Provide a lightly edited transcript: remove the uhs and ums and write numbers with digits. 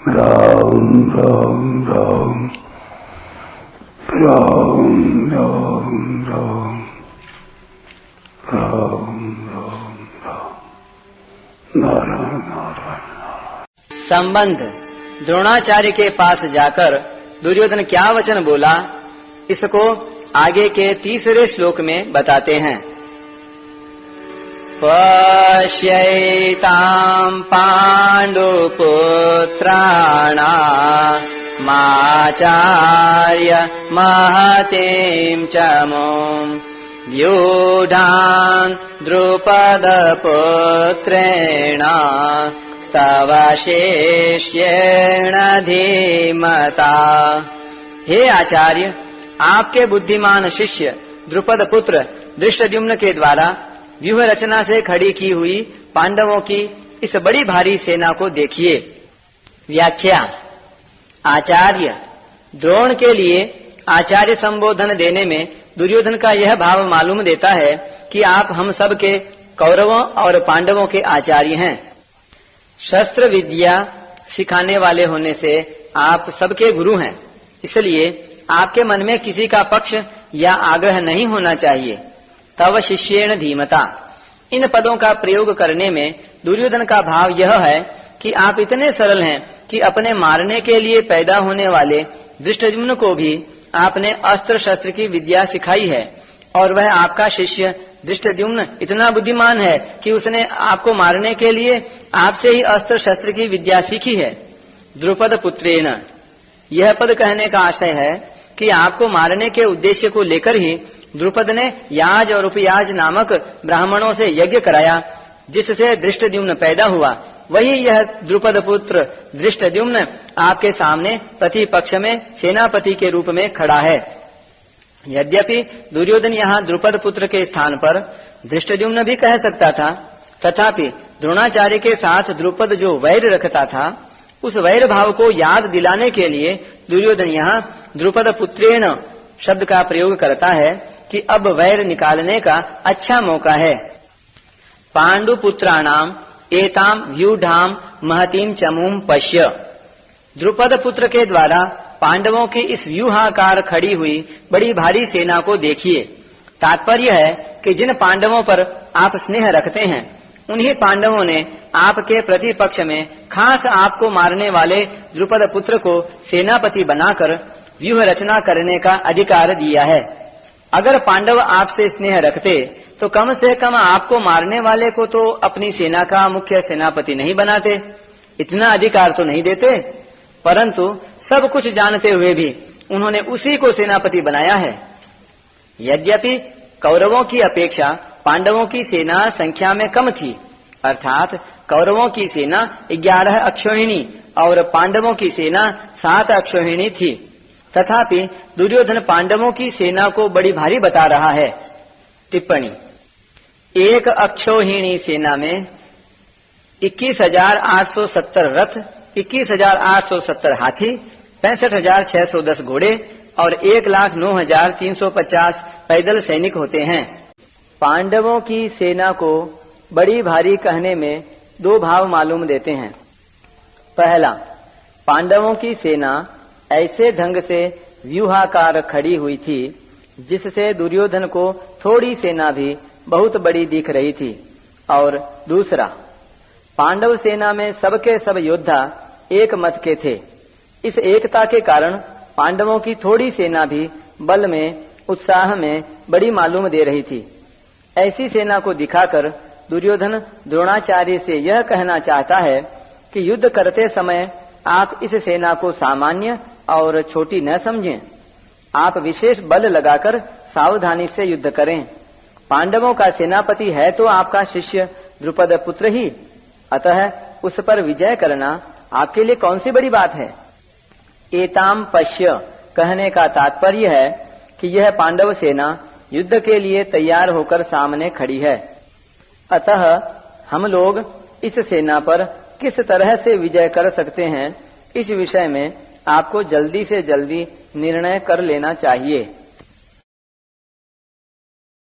राम राम राम राम राम राम राम राम राम नारायण नारायण। संबंध। द्रोणाचार्य के पास जाकर दुर्योधन क्या वचन बोला, इसको आगे के तीसरे श्लोक में बताते हैं। पश्यैतां पाण्डुपुत्राणामाचार्य महतीं च मुं व्यूढान् द्रुपदपुत्रेण तव शिष्येण धीमता। हे आचार्य, आपके बुद्धिमान शिष्य द्रुपद पुत्र धृष्टद्युम्न के द्वारा व्यूह रचना से खड़ी की हुई पांडवों की इस बड़ी भारी सेना को देखिए। व्याख्या। आचार्य, द्रोण के लिए आचार्य संबोधन देने में दुर्योधन का यह भाव मालूम देता है कि आप हम सब के कौरवों और पांडवों के आचार्य हैं। शस्त्र विद्या सिखाने वाले होने से आप सबके गुरु हैं, इसलिए आपके मन में किसी का पक्ष या आग्रह नहीं होना चाहिए। तव शिष्येण धीमता, इन पदों का प्रयोग करने में दुर्योधन का भाव यह है कि आप इतने सरल हैं कि अपने मारने के लिए पैदा होने वाले धृष्टद्युम्न को भी आपने अस्त्र शस्त्र की विद्या सिखाई है, और वह आपका शिष्य धृष्टद्युम्न इतना बुद्धिमान है कि उसने आपको मारने के लिए आपसे ही अस्त्र शस्त्र की विद्या सीखी है। द्रुपद पुत्रेण, यह पद कहने का आशय है कि आपको मारने के उद्देश्य को लेकर ही द्रुपद ने याज और उपयाज नामक ब्राह्मणों से यज्ञ कराया, जिससे धृष्टद्युम्न पैदा हुआ। वही यह द्रुपद पुत्र धृष्टद्युम्न आपके सामने प्रतिपक्ष में सेनापति के रूप में खड़ा है। यद्यपि दुर्योधन यहाँ द्रुपद पुत्र के स्थान पर धृष्टद्युम्न भी कह सकता था, तथापि द्रोणाचार्य के साथ द्रुपद जो वैर रखता था, उस वैर भाव को याद दिलाने के लिए दुर्योधन यहाँ द्रुपद पुत्रेण शब्द का प्रयोग करता है कि अब वैर निकालने का अच्छा मौका है। पांडु पुत्राणाम एताम व्यूढाम महतीम चमूम पश्य, द्रुपद पुत्र के द्वारा पांडवों की इस व्यूहाकार खड़ी हुई बड़ी भारी सेना को देखिए। तात्पर्य है कि जिन पांडवों पर आप स्नेह रखते हैं, उन्हीं पांडवों ने आपके प्रतिपक्ष में खास आपको मारने वाले द्रुपद पुत्र को सेनापति बनाकर व्यूह रचना करने का अधिकार दिया है। अगर पांडव आपसे स्नेह रखते तो कम से कम आपको मारने वाले को तो अपनी सेना का मुख्य सेनापति नहीं बनाते, इतना अधिकार तो नहीं देते। परंतु सब कुछ जानते हुए भी उन्होंने उसी को सेनापति बनाया है। यद्यपि कौरवों की अपेक्षा पांडवों की सेना संख्या में कम थी, अर्थात कौरवों की सेना 11 अक्षौहिणी और पांडवों की सेना 7 अक्षौहिणी थी, तथापि दुर्योधन पांडवों की सेना को बड़ी भारी बता रहा है। टिप्पणी। एक अक्षौहिणी सेना में 21,870 रथ, 21,870 हाथी, 65,610 घोड़े और 1,09,350 पैदल सैनिक होते हैं। पांडवों की सेना को बड़ी भारी कहने में दो भाव मालूम देते हैं। पहला, पांडवों की सेना ऐसे ढंग से व्यूहाकार खड़ी हुई थी जिससे दुर्योधन को थोड़ी सेना भी बहुत बड़ी दिख रही थी। और दूसरा, पांडव सेना में सबके सब योद्धा एक मत के थे। इस एकता के कारण पांडवों की थोड़ी सेना भी बल में, उत्साह में बड़ी मालूम दे रही थी। ऐसी सेना को दिखाकर दुर्योधन द्रोणाचार्य से यह कहना चाहता है कि युद्ध करते समय आप इस सेना को सामान्य और छोटी न समझें। आप विशेष बल लगाकर सावधानी से युद्ध करें। पांडवों का सेनापति है तो आपका शिष्य द्रुपद पुत्र ही, अतः उस पर विजय करना आपके लिए कौन सी बड़ी बात है। एताम पश्य कहने का तात्पर्य है कि यह पांडव सेना युद्ध के लिए तैयार होकर सामने खड़ी है। अतः हम लोग इस सेना पर किस तरह से विजय कर सकते हैं, इस विषय में आपको जल्दी से जल्दी निर्णय कर लेना चाहिए।